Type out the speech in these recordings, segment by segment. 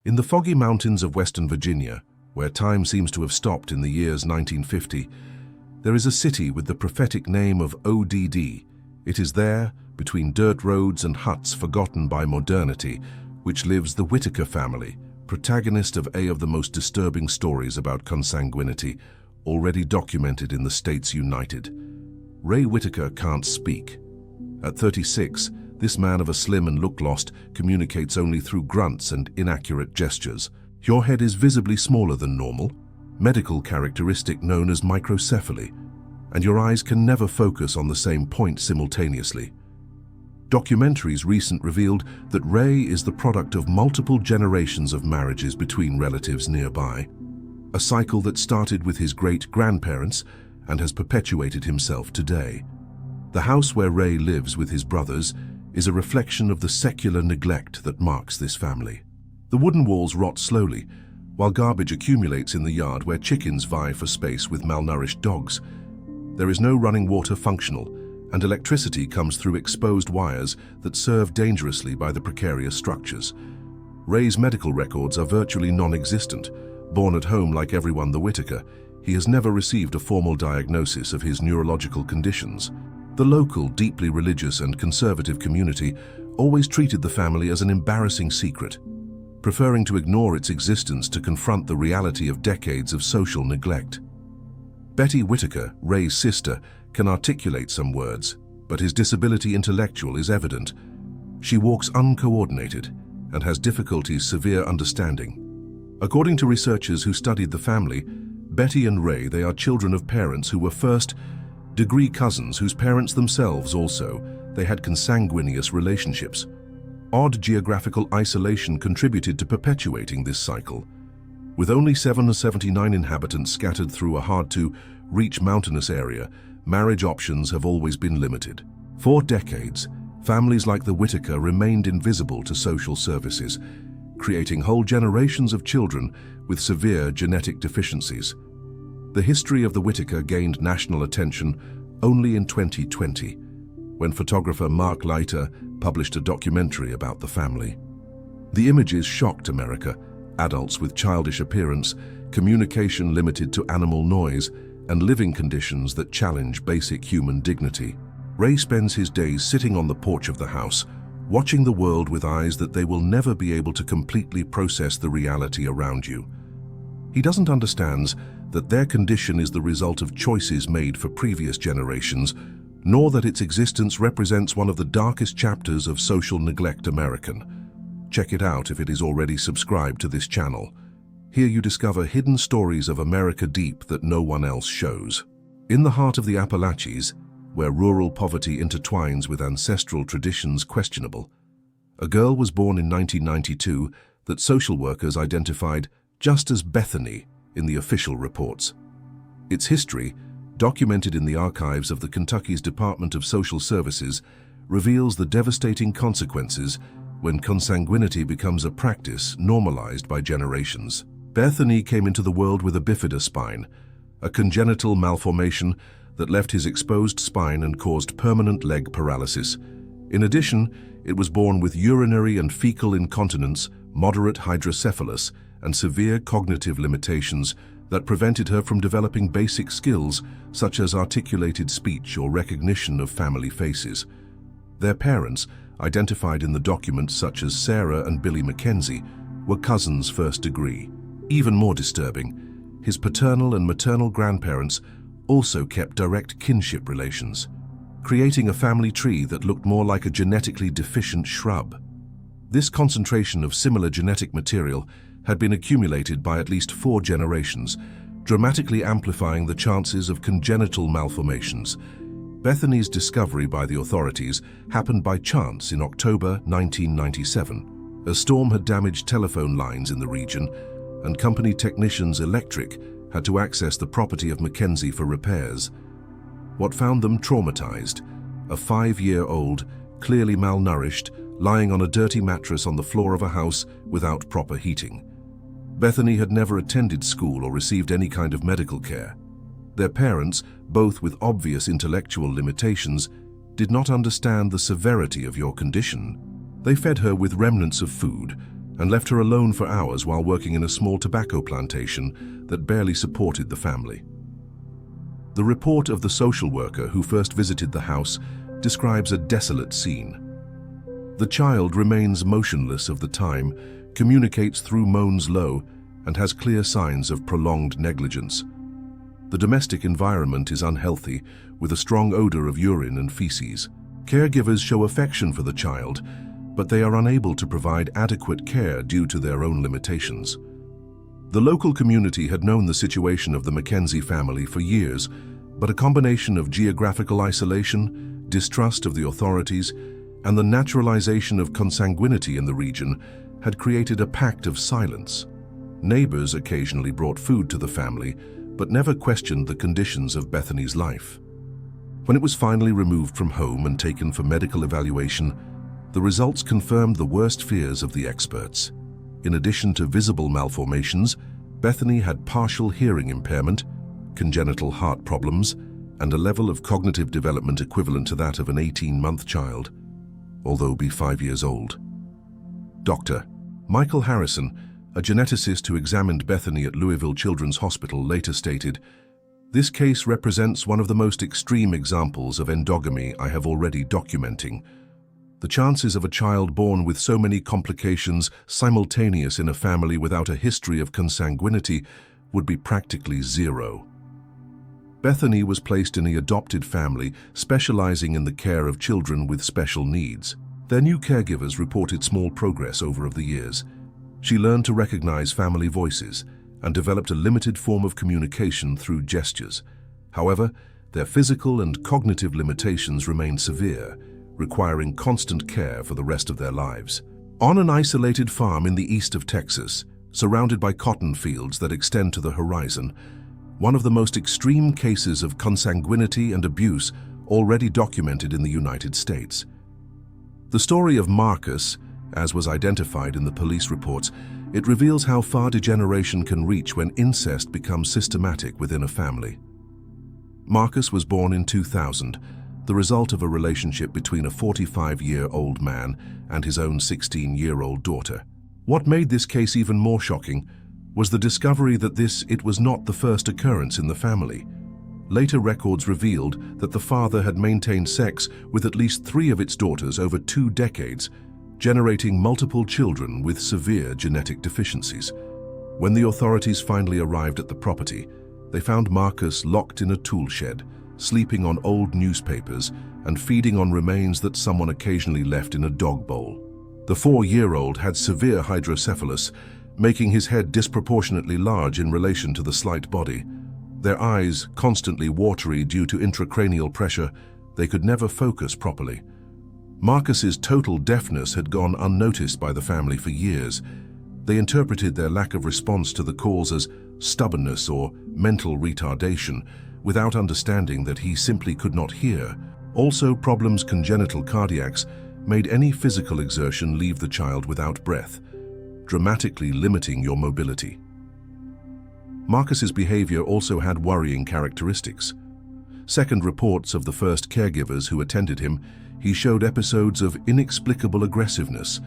In the foggy mountains of Western Virginia, where time seems to have stopped in the years 1950, there is a city with the prophetic name of ODD. It is there, between dirt roads and huts forgotten by modernity, which lives the Whitaker family, protagonist of the most disturbing stories about consanguinity, already documented in the States United. Ray Whitaker can't speak. At 36, this man of a slim and look-lost communicates only through grunts and inaccurate gestures. Your head is visibly smaller than normal, medical characteristic known as microcephaly, and your eyes can never focus on the same point simultaneously. Documentaries recently revealed that Ray is the product of multiple generations of marriages between relatives nearby, a cycle that started with his great-grandparents and has perpetuated himself today. The house where Ray lives with his brothers is a reflection of the secular neglect that marks this family. The wooden walls rot slowly, while garbage accumulates in the yard where chickens vie for space with malnourished dogs. There is no running water functional, and electricity comes through exposed wires that serve dangerously by the precarious structures. Ray's medical records are virtually non-existent. Born at home like everyone the Whitaker, he has never received a formal diagnosis of his neurological conditions. The local, deeply religious and conservative community always treated the family as an embarrassing secret, preferring to ignore its existence to confront the reality of decades of social neglect. Betty Whitaker, Ray's sister, can articulate some words, but his disability intellectual is evident. She walks uncoordinated and has difficulties severe understanding. According to researchers who studied the family, Betty and Ray, they are children of parents who were first-degree cousins whose parents themselves they had consanguineous relationships. Odd geographical isolation contributed to perpetuating this cycle. With only 779 inhabitants scattered through a hard-to-reach mountainous area, marriage options have always been limited. For decades, families like the Whitaker remained invisible to social services, creating whole generations of children with severe genetic deficiencies. The history of the Whitaker gained national attention only in 2020, when photographer Mark Leiter published a documentary about the family. The images shocked America: adults with childish appearance, communication limited to animal noise, and living conditions that challenge basic human dignity. Ray spends his days sitting on the porch of the house, watching the world with eyes that they will never be able to completely process the reality around you. He doesn't understand that their condition is the result of choices made for previous generations, nor that its existence represents one of the darkest chapters of social neglect American. Check it out if it is already subscribed to this channel. Here you discover hidden stories of America deep that no one else shows. In the heart of the Appalachians, where rural poverty intertwines with ancestral traditions questionable, a girl was born in 1992 that social workers identified just as Bethany in the official reports. Its history, documented in the archives of the Kentucky's Department of Social Services, reveals the devastating consequences when consanguinity becomes a practice normalized by generations. Bethany came into the world with a bifida spine, a congenital malformation that left his exposed spine and caused permanent leg paralysis. In addition, it was born with urinary and fecal incontinence, moderate hydrocephalus, and severe cognitive limitations that prevented her from developing basic skills such as articulated speech or recognition of family faces. Their parents, identified in the documents such as Sarah and Billy Mackenzie, were cousins first degree. Even more disturbing, his paternal and maternal grandparents also kept direct kinship relations, creating a family tree that looked more like a genetically deficient shrub. This concentration of similar genetic material had been accumulated by at least 4 generations, dramatically amplifying the chances of congenital malformations. Bethany's discovery by the authorities happened by chance in October 1997. A storm had damaged telephone lines in the region, and company technicians Electric had to access the property of Mackenzie for repairs. What found them traumatized? A 5-year-old, clearly malnourished, lying on a dirty mattress on the floor of a house without proper heating. Bethany had never attended school or received any kind of medical care. Their parents, both with obvious intellectual limitations, did not understand the severity of your condition. They fed her with remnants of food, and left her alone for hours while working in a small tobacco plantation that barely supported the family. The report of the social worker who first visited the house describes a desolate scene. The child remains motionless of the time, communicates through moans low, and has clear signs of prolonged negligence. The domestic environment is unhealthy, with a strong odor of urine and feces. Caregivers show affection for the child, but they are unable to provide adequate care due to their own limitations. The local community had known the situation of the Mackenzie family for years, but a combination of geographical isolation, distrust of the authorities, and the naturalization of consanguinity in the region had created a pact of silence. Neighbors occasionally brought food to the family, but never questioned the conditions of Bethany's life. When it was finally removed from home and taken for medical evaluation, the results confirmed the worst fears of the experts. In addition to visible malformations, Bethany had partial hearing impairment, congenital heart problems, and a level of cognitive development equivalent to that of an 18-month child, although be 5 years old. Dr. Michael Harrison, a geneticist who examined Bethany at Louisville Children's Hospital, later stated, "This case represents one of the most extreme examples of endogamy I have already documenting. The chances of a child born with so many complications simultaneous in a family without a history of consanguinity would be practically zero." Bethany was placed in a adopted family specializing in the care of children with special needs. Their new caregivers reported small progress over the years. She learned to recognize family voices and developed a limited form of communication through gestures. However, their physical and cognitive limitations remained severe, requiring constant care for the rest of their lives. On an isolated farm in the east of Texas, surrounded by cotton fields that extend to the horizon, one of the most extreme cases of consanguinity and abuse already documented in the United States. The story of Marcus, as was identified in the police reports, it reveals how far degeneration can reach when incest becomes systematic within a family. Marcus was born in 2000, the result of a relationship between a 45-year-old man and his own 16-year-old daughter. What made this case even more shocking was the discovery that it was not the first occurrence in the family. Later records revealed that the father had maintained sex with at least 3 of its daughters over 2 decades, generating multiple children with severe genetic deficiencies. When the authorities finally arrived at the property, they found Marcus locked in a tool shed, sleeping on old newspapers and feeding on remains that someone occasionally left in a dog bowl. The 4-year-old had severe hydrocephalus, making his head disproportionately large in relation to the slight body. Their eyes, constantly watery due to intracranial pressure, they could never focus properly. Marcus's total deafness had gone unnoticed by the family for years. They interpreted their lack of response to the calls as stubbornness or mental retardation, without understanding that he simply could not hear. Also, problems congenital cardiacs made any physical exertion leave the child without breath, dramatically limiting your mobility. Marcus's behavior also had worrying characteristics. Second reports of the first caregivers who attended him, he showed episodes of inexplicable aggressiveness,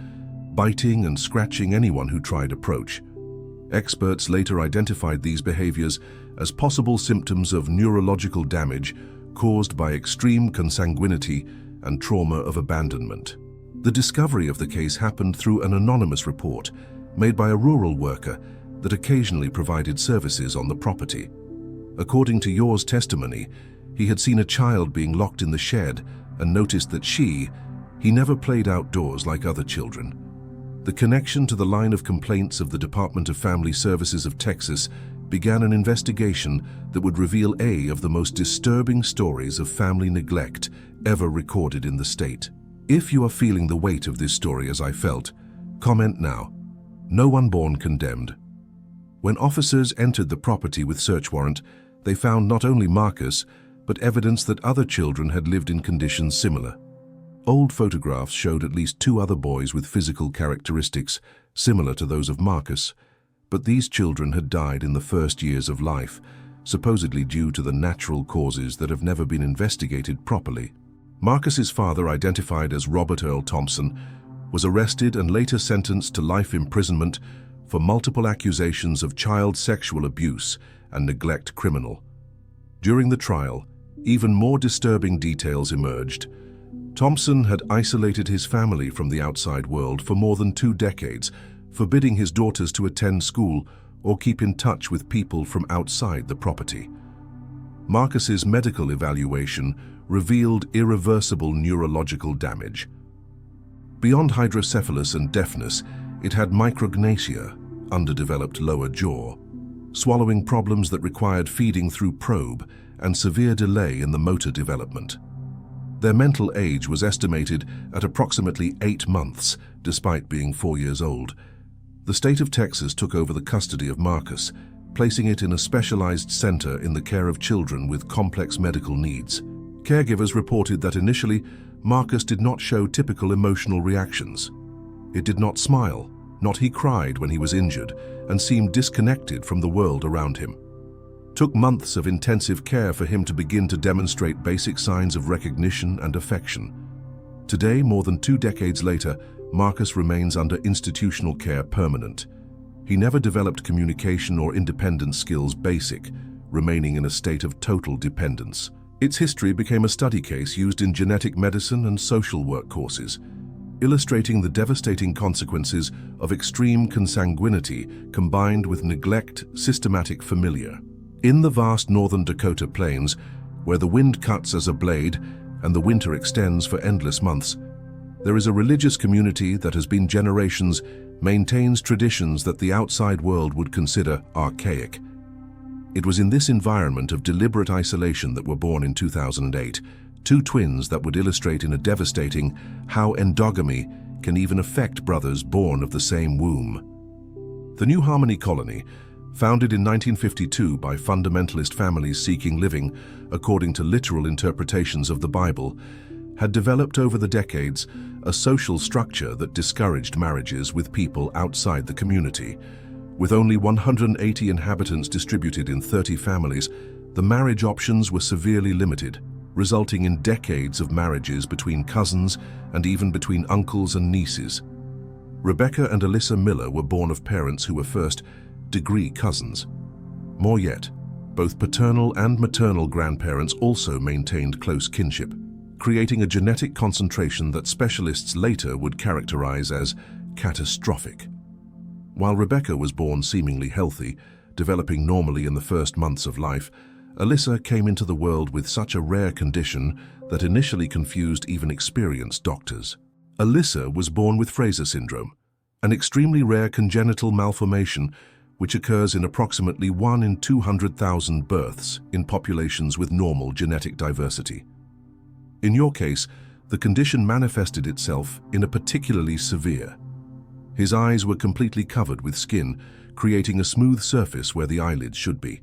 biting and scratching anyone who tried approach. Experts later identified these behaviors as possible symptoms of neurological damage caused by extreme consanguinity and trauma of abandonment. The discovery of the case happened through an anonymous report made by a rural worker that occasionally provided services on the property. According to Yor's testimony, he had seen a child being locked in the shed and noticed that he never played outdoors like other children. The connection to the line of complaints of the Department of Family Services of Texas began an investigation that would reveal of the most disturbing stories of family neglect ever recorded in the state. If you are feeling the weight of this story as I felt, comment now. No one born condemned. When officers entered the property with search warrant, they found not only Marcus, but evidence that other children had lived in conditions similar. Old photographs showed at least 2 other boys with physical characteristics similar to those of Marcus, but these children had died in the first years of life, supposedly due to the natural causes that have never been investigated properly. Marcus's father, identified as Robert Earl Thompson, was arrested and later sentenced to life imprisonment for multiple accusations of child sexual abuse and neglect criminal. During the trial, even more disturbing details emerged. Thompson had isolated his family from the outside world for more than 2 decades, forbidding his daughters to attend school or keep in touch with people from outside the property. Marcus's medical evaluation revealed irreversible neurological damage. Beyond hydrocephalus and deafness, it had micrognathia, underdeveloped lower jaw, swallowing problems that required feeding through probe, and severe delay in the motor development. Their mental age was estimated at approximately 8 months, despite being 4 years old. The state of Texas took over the custody of Marcus, placing it in a specialized center in the care of children with complex medical needs. Caregivers reported that initially, Marcus did not show typical emotional reactions. It did not smile, not he cried when he was injured, and seemed disconnected from the world around him. Took months of intensive care for him to begin to demonstrate basic signs of recognition and affection. Today, more than 2 decades later, Marcus remains under institutional care permanent. He never developed communication or independence skills basic, remaining in a state of total dependence. Its history became a study case used in genetic medicine and social work courses, illustrating the devastating consequences of extreme consanguinity combined with neglect, systematic familiar. In the vast northern Dakota plains, where the wind cuts as a blade and the winter extends for endless months, there is a religious community that has been generations, maintains traditions that the outside world would consider archaic. It was in this environment of deliberate isolation that were born in 2008 2 twins that would illustrate in a devastating how endogamy can even affect brothers born of the same womb. The New Harmony Colony, founded in 1952 by fundamentalist families seeking living according to literal interpretations of the Bible, had developed over the decades a social structure that discouraged marriages with people outside the community. With only 180 inhabitants distributed in 30 families, the marriage options were severely limited, resulting in decades of marriages between cousins and even between uncles and nieces. Rebecca and Alyssa Miller were born of parents who were first-degree cousins. More yet, both paternal and maternal grandparents also maintained close kinship, creating a genetic concentration that specialists later would characterize as catastrophic. While Rebecca was born seemingly healthy, developing normally in the first months of life, Alyssa came into the world with such a rare condition that initially confused even experienced doctors. Alyssa was born with Fraser syndrome, an extremely rare congenital malformation which occurs in approximately 1 in 200,000 births in populations with normal genetic diversity. In your case, the condition manifested itself in a particularly severe. His eyes were completely covered with skin, creating a smooth surface where the eyelids should be.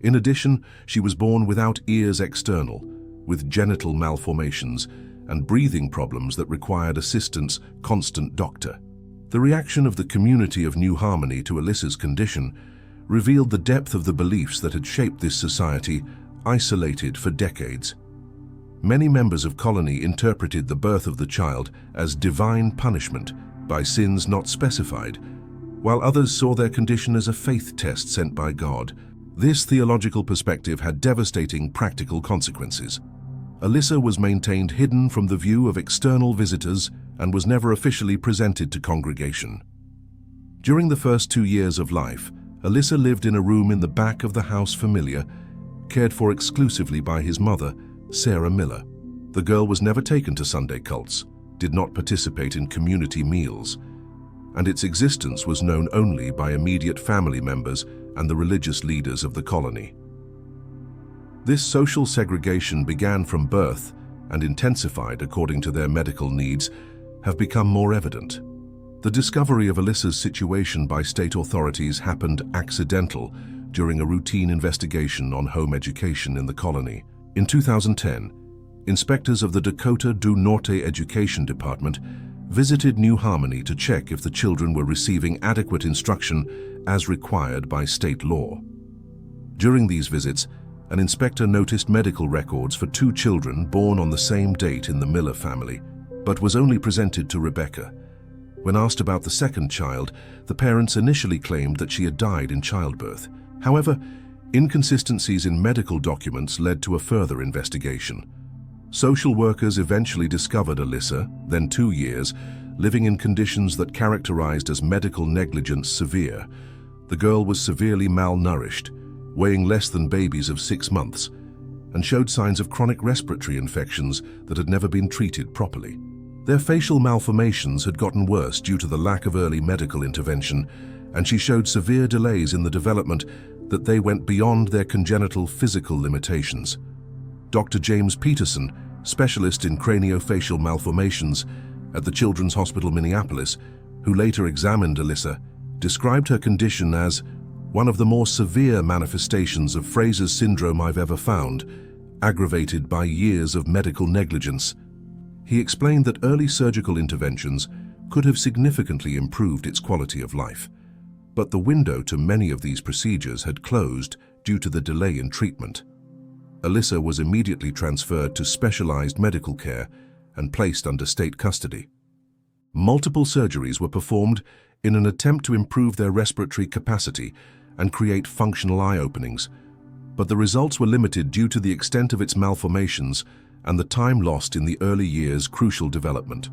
In addition, she was born without ears external, with genital malformations and breathing problems that required assistance, constant doctor. The reaction of the community of New Harmony to Alyssa's condition revealed the depth of the beliefs that had shaped this society, isolated for decades. Many members of Colony interpreted the birth of the child as divine punishment by sins not specified, while others saw their condition as a faith test sent by God. This theological perspective had devastating practical consequences. Alyssa was maintained hidden from the view of external visitors and was never officially presented to congregation. During the first 2 years of life, Alyssa lived in a room in the back of the house familiar, cared for exclusively by his mother, Sarah Miller. The girl was never taken to Sunday cults, did not participate in community meals, and its existence was known only by immediate family members and the religious leaders of the colony. This social segregation began from birth and intensified according to their medical needs have become more evident. The discovery of Alyssa's situation by state authorities happened accidental during a routine investigation on home education in the colony. In 2010, inspectors of the Dakota do Norte Education Department visited New Harmony to check if the children were receiving adequate instruction as required by state law. During these visits, an inspector noticed medical records for 2 children born on the same date in the Miller family, but was only presented to Rebecca, When asked about the second child, the parents initially claimed that she had died in childbirth. However, inconsistencies in medical documents led to a further investigation. Social workers eventually discovered Alyssa, then 2 years, living in conditions that characterized as medical negligence severe. The girl was severely malnourished, weighing less than babies of 6 months, and showed signs of chronic respiratory infections that had never been treated properly. Their facial malformations had gotten worse due to the lack of early medical intervention, and she showed severe delays in the development that they went beyond their congenital physical limitations. Dr. James Peterson, specialist in craniofacial malformations at the Children's Hospital Minneapolis, who later examined Alyssa, described her condition as one of the more severe manifestations of Fraser's syndrome I've ever found, aggravated by years of medical negligence. He explained that early surgical interventions could have significantly improved its quality of life, but the window to many of these procedures had closed due to the delay in treatment. Alyssa was immediately transferred to specialized medical care and placed under state custody. Multiple surgeries were performed in an attempt to improve their respiratory capacity and create functional eye openings, but the results were limited due to the extent of its malformations and the time lost in the early years' crucial development.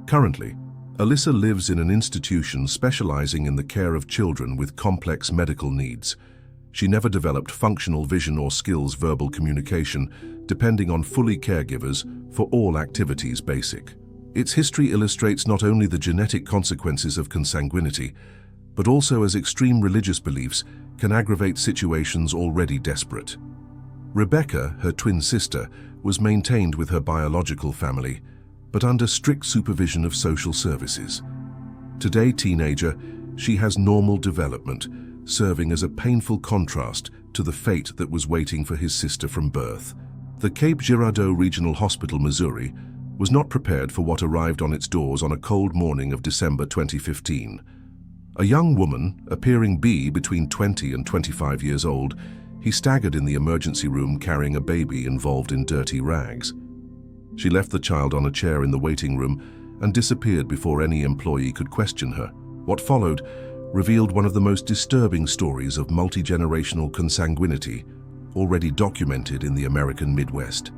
Currently, Alyssa lives in an institution specializing in the care of children with complex medical needs. She never developed functional vision or skills verbal communication, depending on fully caregivers for all activities basic. Its history illustrates not only the genetic consequences of consanguinity, but also as extreme religious beliefs can aggravate situations already desperate. Rebecca, her twin sister, was maintained with her biological family, but under strict supervision of social services. Today, teenager, she has normal development, serving as a painful contrast to the fate that was waiting for his sister from birth. The Cape Girardeau Regional Hospital, Missouri, was not prepared for what arrived on its doors on a cold morning of December 2015. A young woman, appearing between 20 and 25 years old, he staggered in the emergency room carrying a baby involved in dirty rags. She left the child on a chair in the waiting room and disappeared before any employee could question her. What followed revealed one of the most disturbing stories of multi-generational consanguinity already documented in the American Midwest.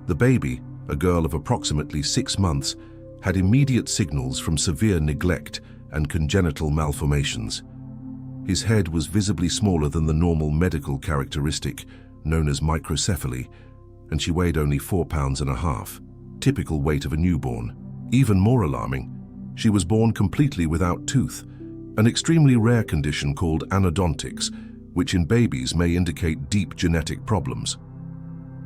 The baby, a girl of approximately 6 months, had immediate signals from severe neglect and congenital malformations. His head was visibly smaller than the normal medical characteristic known as microcephaly, and she weighed only 4.5 pounds, typical weight of a newborn. Even more alarming, she was born completely without tooth, an extremely rare condition called anodontics, which in babies may indicate deep genetic problems.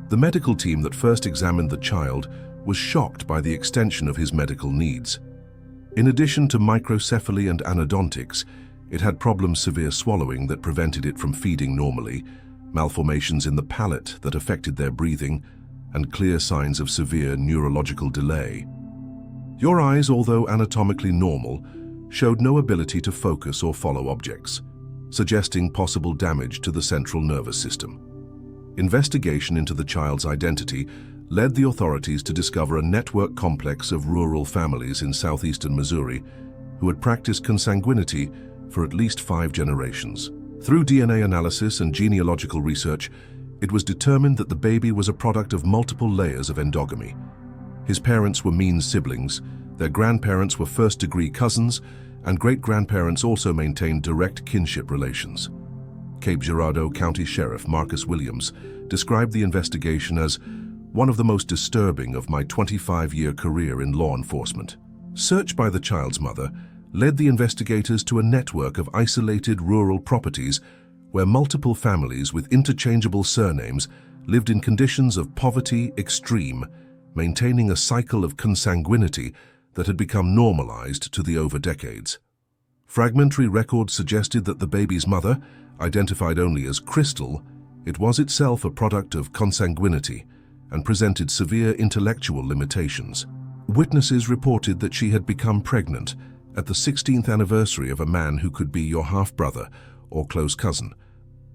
The medical team that first examined the child was shocked by the extension of his medical needs. In addition to microcephaly and anodontics, it had problems severe swallowing that prevented it from feeding normally, malformations in the palate that affected their breathing, and clear signs of severe neurological delay. Your eyes, although anatomically normal, showed no ability to focus or follow objects, suggesting possible damage to the central nervous system. Investigation into the child's identity led the authorities to discover a network complex of rural families in southeastern Missouri who had practiced consanguinity for at least 5 generations. Through DNA analysis and genealogical research, it was determined that the baby was a product of multiple layers of endogamy. His parents were mean siblings, their grandparents were first-degree cousins, and great-grandparents also maintained direct kinship relations. Cape Girardeau County Sheriff Marcus Williams described the investigation as one of the most disturbing of my 25-year career in law enforcement. Search by the child's mother led the investigators to a network of isolated rural properties where multiple families with interchangeable surnames lived in conditions of poverty extreme, maintaining a cycle of consanguinity that had become normalized to the over decades. Fragmentary records suggested that the baby's mother, identified only as Crystal, it was itself a product of consanguinity and presented severe intellectual limitations. Witnesses reported that she had become pregnant at the 16th anniversary of a man who could be your half-brother or close cousin,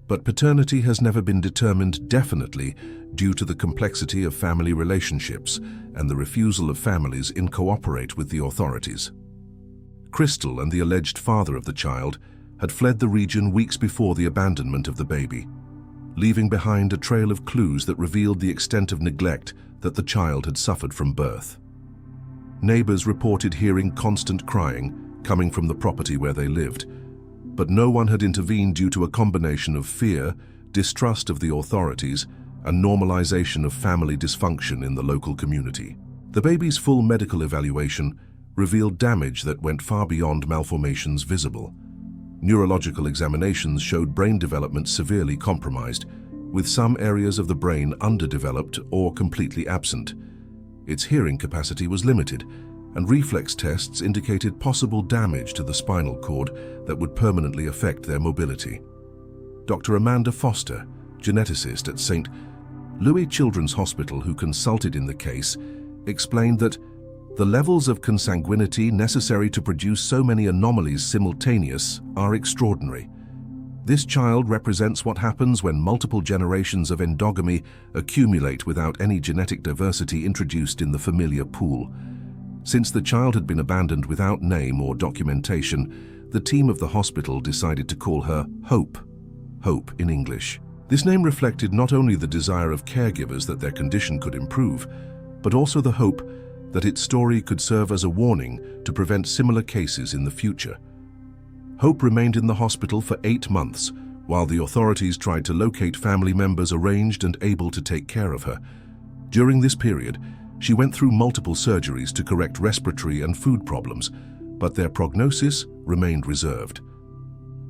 but paternity has never been determined definitely due to the complexity of family relationships and the refusal of families to cooperate with the authorities. Crystal and the alleged father of the child had fled the region weeks before the abandonment of the baby, leaving behind a trail of clues that revealed the extent of neglect that the child had suffered from birth. Neighbors reported hearing constant crying coming from the property where they lived, but no one had intervened due to a combination of fear, distrust of the authorities, and normalization of family dysfunction in the local community. The baby's full medical evaluation revealed damage that went far beyond malformations visible. Neurological examinations showed brain development severely compromised, with some areas of the brain underdeveloped or completely absent. Its hearing capacity was limited, and reflex tests indicated possible damage to the spinal cord that would permanently affect their mobility. Dr. Amanda Foster, geneticist at St. Louis Children's Hospital who consulted in the case, explained that the levels of consanguinity necessary to produce so many anomalies simultaneous are extraordinary. This child represents what happens when multiple generations of endogamy accumulate without any genetic diversity introduced in the familiar pool. Since the child had been abandoned without name or documentation, the team of the hospital decided to call her Hope. Hope in English. This name reflected not only the desire of caregivers that their condition could improve, but also the hope that its story could serve as a warning to prevent similar cases in the future. Hope remained in the hospital for 8 months, while the authorities tried to locate family members arranged and able to take care of her. During this period, she went through multiple surgeries to correct respiratory and food problems, but their prognosis remained reserved.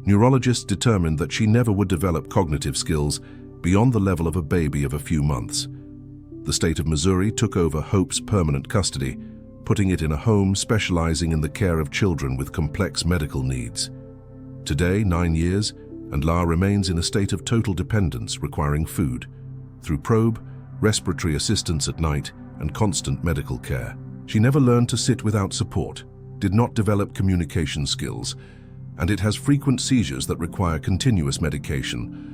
Neurologists determined that she never would develop cognitive skills beyond the level of a baby of a few months. The state of Missouri took over Hope's permanent custody, putting it in a home specializing in the care of children with complex medical needs. Today, 9 years, and La remains in a state of total dependence, requiring food, through probe, respiratory assistance at night, and constant medical care. She never learned to sit without support, did not develop communication skills, and it has frequent seizures that require continuous medication.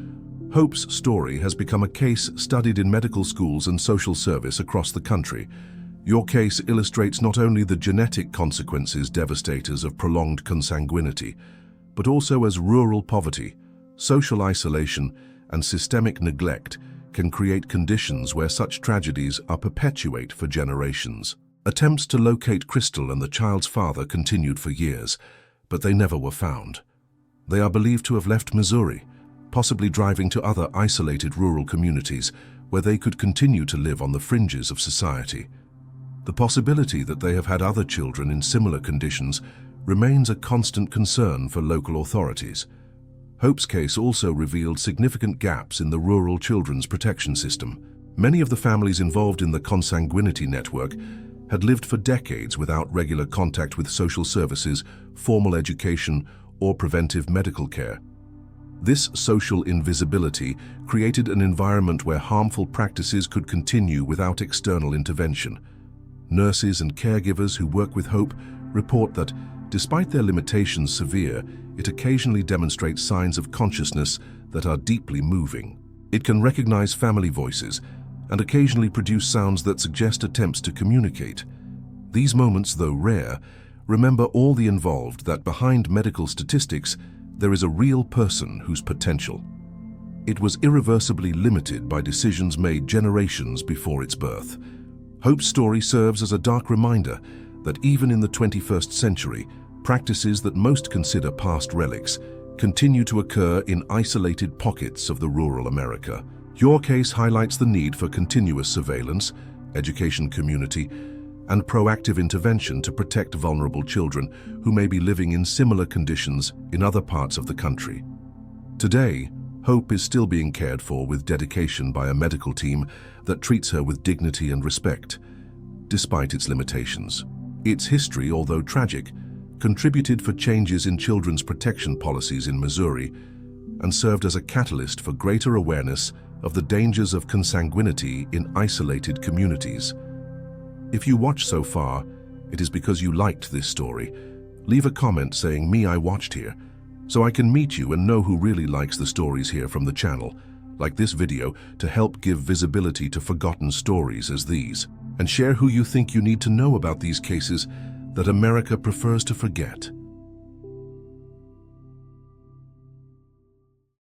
Hope's story has become a case studied in medical schools and social service across the country. Your case illustrates not only the genetic consequences devastators of prolonged consanguinity, but also as rural poverty, social isolation, and systemic neglect can create conditions where such tragedies are perpetuate for generations. Attempts to locate Crystal and the child's father continued for years, but they never were found. They are believed to have left Missouri, possibly driving to other isolated rural communities where they could continue to live on the fringes of society. The possibility that they have had other children in similar conditions remains a constant concern for local authorities. Hope's case also revealed significant gaps in the rural children's protection system. Many of the families involved in the consanguinity network had lived for decades without regular contact with social services, formal education, or preventive medical care. This social invisibility created an environment where harmful practices could continue without external intervention. Nurses and caregivers who work with Hope report that, despite their limitations severe, it occasionally demonstrates signs of consciousness that are deeply moving. It can recognize family voices and occasionally produce sounds that suggest attempts to communicate. These moments, though rare, remember all the involved that behind medical statistics, there is a real person whose potential. It was irreversibly limited by decisions made generations before its birth. Hope's story serves as a dark reminder that even in the 21st century, practices that most consider past relics continue to occur in isolated pockets of the rural America. Your case highlights the need for continuous surveillance, education community, and proactive intervention to protect vulnerable children who may be living in similar conditions in other parts of the country. Today, Hope is still being cared for with dedication by a medical team that treats her with dignity and respect, despite its limitations. Its history, although tragic, contributed for changes in children's protection policies in Missouri and served as a catalyst for greater awareness of the dangers of consanguinity in isolated communities. If you watched so far, it is because you liked this story. Leave a comment saying, "Me, I watched here," so I can meet you and know who really likes the stories here from the channel, like this video, to help give visibility to forgotten stories as these. And share who you think you need to know about these cases that America prefers to forget.